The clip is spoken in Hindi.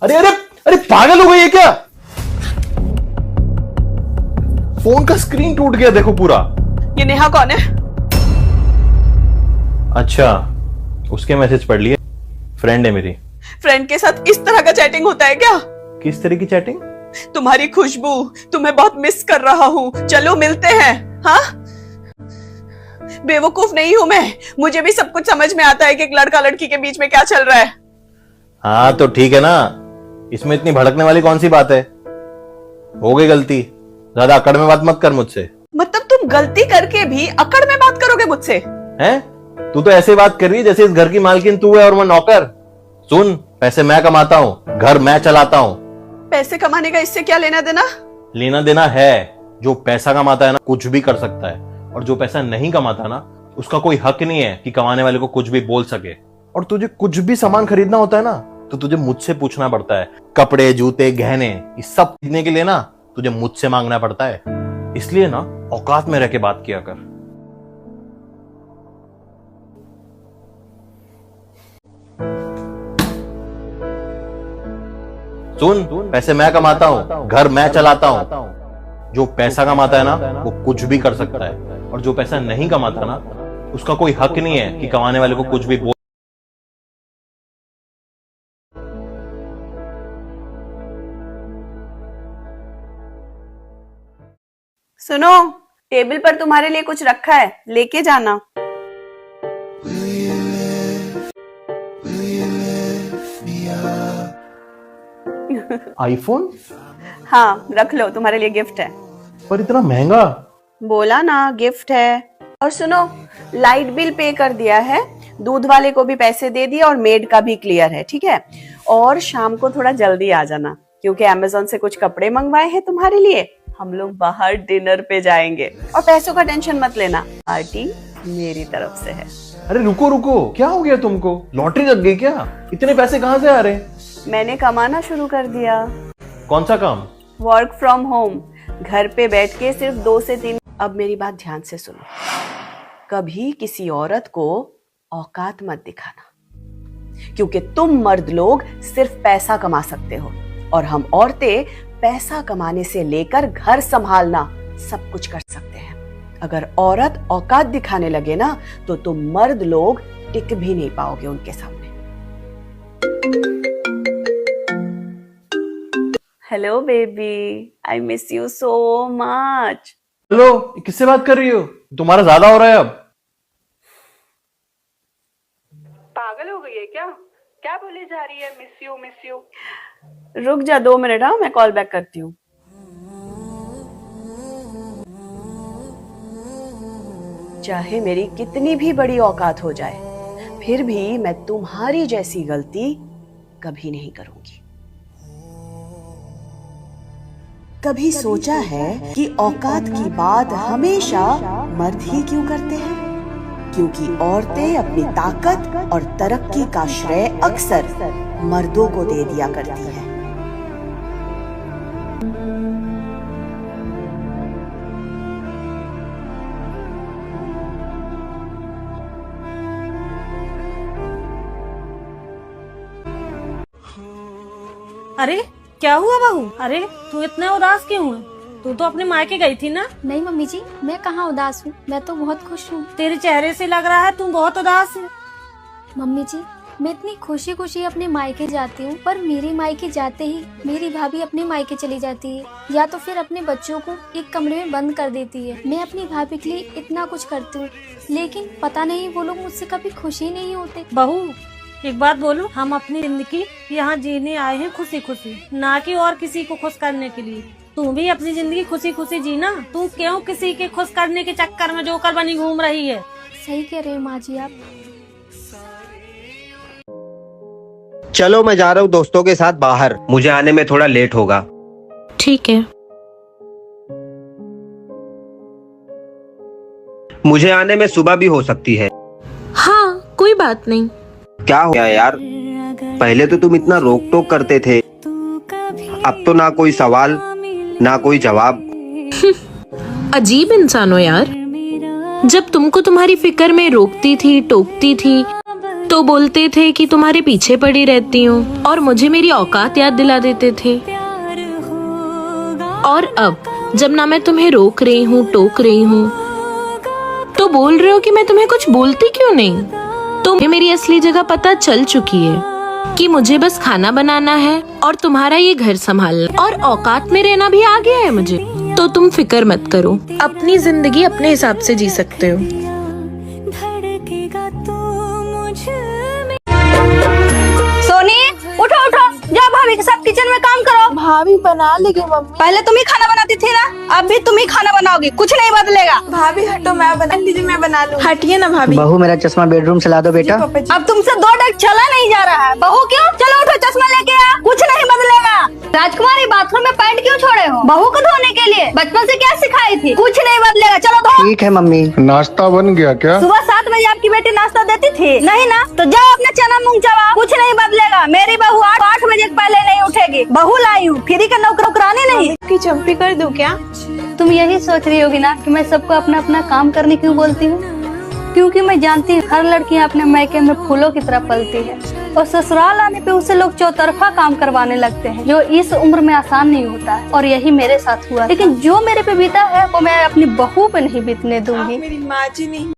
अरे अरे अरे पागल हो गई है क्या? फोन का स्क्रीन टूट गया, देखो पूरा। ये नेहा कौन है? अच्छा, उसके मैसेज पढ़ लिए। फ्रेंड है मेरी। फ्रेंड के साथ इस तरह का चैटिंग होता है क्या? किस तरह की चैटिंग? तुम्हारी खुशबू, तुम्हें बहुत मिस कर रहा हूँ, चलो मिलते हैं। हाँ, बेवकूफ नहीं हूं मैं, मुझे भी सब कुछ समझ में आता है कि एक लड़का लड़की के बीच में क्या चल रहा है। हाँ तो ठीक है ना, इसमें इतनी भड़कने वाली कौन सी बात है? हो गई गलती, ज्यादा अकड़ में बात मत कर मुझसे। मतलब तुम गलती करके भी अकड़ में बात करोगे मुझसे? हैं? तू तो ऐसे बात कर रही है जैसे इस घर की मालकिन तू है और मैं नौकर। सुन, पैसे मैं कमाता हूँ, घर मैं चलाता हूँ। पैसे कमाने का इससे क्या लेना देना? लेना देना है। जो पैसा कमाता है ना, कुछ भी कर सकता है, और जो पैसा नहीं कमाता ना, उसका कोई हक नहीं है कि कमाने वाले को कुछ भी बोल सके। और तुझे कुछ भी सामान खरीदना होता है ना, तो तुझे मुझसे पूछना पड़ता है। कपड़े, जूते, गहने, ये सब खरीदने के लिए ना तुझे मुझसे मांगना पड़ता है। इसलिए ना औकात में रह के बात किया कर। सुन, पैसे मैं कमाता हूँ, घर मैं चलाता हूँ। जो पैसा कमाता है ना, वो कुछ भी कर सकता है, और जो पैसा नहीं कमाता ना, उसका कोई हक नहीं है कि कमाने वाले को कुछ भी बोल। सुनो, टेबल पर तुम्हारे लिए कुछ रखा है, लेके जाना। आईफोन? हाँ रख लो, तुम्हारे लिए गिफ्ट है। पर इतना महंगा? बोला ना गिफ्ट है। और सुनो, लाइट बिल पे कर दिया है, दूध वाले को भी पैसे दे दिए, और मेड का भी क्लियर है, ठीक है? और शाम को थोड़ा जल्दी आ जाना, क्योंकि अमेज़न से कुछ कपड़े मंगवाए हैं तुम्हारे लिए। हम लोग बाहर डिनर पे जाएंगे, और पैसों का टेंशन मत लेना, पार्टी मेरी तरफ से है। अरे रुको रुको, क्या हो गया तुमको? लॉटरी लग गई क्या? इतने पैसे कहाँ से आ रहे हैं? मैंने कमाना शुरू कर दिया। कौन सा काम? वर्क फ्रॉम होम, घर पे बैठ के सिर्फ 2 से 3। अब मेरी बात ध्यान से सुनो, कभी किसी औरत को औकात मत दिखाना, क्योंकि तुम मर्द लोग सिर्फ पैसा कमा सकते हो, और हम औरतें पैसा कमाने से लेकर घर संभालना सब कुछ कर सकते हैं। अगर औरत औकात दिखाने लगे ना, तो तुम मर्द लोग टिक भी नहीं पाओगे उनके सामने। Hello baby, I miss you so much. Hello, किससे बात कर रही हो? तुम्हारा ज्यादा हो रहा है अब। पागल हो गई है क्या? क्या बोली जा रही है? Miss you miss you. रुक जा 2 मिनट, हाँ मैं कॉल बैक करती हूँ। चाहे मेरी कितनी भी बड़ी औकात हो जाए, फिर भी मैं तुम्हारी जैसी गलती कभी नहीं करूंगी। कभी सोचा है कि औकात की बात हमेशा मर्द ही क्यों करते हैं? क्योंकि औरतें अपनी ताकत और तरक्की का श्रेय अक्सर मर्दों को दे दिया करती हैं। अरे क्या हुआ बहू? अरे तू इतना उदास क्यों है? तू तो अपने मायके गई थी ना? नहीं मम्मी जी, मैं कहाँ उदास हूँ, मैं तो बहुत खुश हूँ। तेरे चेहरे से लग रहा है तू बहुत उदास है। मम्मी जी, मैं इतनी खुशी खुशी अपने मायके जाती हूँ, पर मेरे मायके जाते ही मेरी भाभी अपने मायके चली जाती है, या तो फिर अपने बच्चों को एक कमरे में बंद कर देती है। मैं अपनी भाभी के लिए इतना कुछ करती हूँ, लेकिन पता नहीं वो लोग मुझसे कभी खुश ही नहीं होते। बहू एक बात बोलूं, हम अपनी जिंदगी यहाँ जीने आए हैं खुशी खुशी, ना कि और किसी को खुश करने के लिए। तू भी अपनी जिंदगी खुशी खुशी जीना। तू क्यों किसी के खुश करने के चक्कर में जोकर बनी घूम रही है? सही कह रहे हो माँ जी आप। चलो मैं जा रहा हूँ दोस्तों के साथ बाहर, मुझे आने में थोड़ा लेट होगा। ठीक है। मुझे आने में सुबह भी हो सकती है। हाँ कोई बात नहीं। क्या हो गया यार? पहले तो तुम इतना रोक टोक करते थे, अब तो ना कोई सवाल ना कोई जवाब। अजीब इंसान हो यार। जब तुमको तुम्हारी फिक्र में रोकती थी, टोकती थी, तो बोलते थे कि तुम्हारे पीछे पड़ी रहती हूँ और मुझे मेरी औकात याद दिला देते थे। और अब जब ना मैं तुम्हें रोक रही हूँ, टोक रही हूँ, तो बोल रहे हो कि मैं तुम्हें कुछ बोलती क्यों नहीं। तुम्हें मेरी असली जगह पता चल चुकी है कि मुझे बस खाना बनाना है और तुम्हारा ये घर संभालना, और औकात में रहना भी आ गया है मुझे। तो तुम फिक्र मत करो, अपनी जिंदगी अपने हिसाब से जी सकते हो। सोनी उठो उठो, जाओ भाभी के साथ किचन में काम करो। भाभी बना लेगी मम्मी। पहले तुम ही खाना बनाती थी ना, अब भी तुम ही खाना बनाओगी, कुछ नहीं बदलेगा। भाभी हटो, मैं बना लीजिए, मैं बना लूँ। हटिए ना भाभी। बहू मेरा चश्मा बेडरूम से ला दो बेटा। अब तुमसे 2 डेग चला नहीं जा रहा है। बहू क्यों? चलो उठो, चश्मा लेके आ, कुछ नहीं बदलेगा। राजकुमारी बाथरूम में पैंट क्यों छोड़े हो? बहू को धोने के लिए। बचपन से क्या सिखाई थी? कुछ नहीं बदलेगा, चलो धो। ठीक है मम्मी। नाश्ता बन गया क्या? सुबह 7 बजे आपकी बेटी नाश्ता देती थी नहीं ना, तो जाओ अपना चना मूंग चबाओ, कुछ नहीं बदलेगा। मेरी बहू 8 बजे से पहले नहीं उठेगी। बहू लाई हूँ, फ्री का नौकरानी नहीं। की चंपी कर दूं क्या? तुम यही सोच रही होगी ना कि मैं सबको अपना अपना काम करने क्यों बोलती हूँ, क्योंकि मैं जानती हूँ हर लड़कियाँ अपने मायके में फूलों की तरह पलती है और ससुराल आने पे उसे लोग चौतरफा काम करवाने लगते हैं, जो इस उम्र में आसान नहीं होता है। और यही मेरे साथ हुआ, लेकिन जो मेरे पे बीता है वो मैं अपनी बहू पे नहीं बीतने दूंगी। मेरी माँ जी नहीं।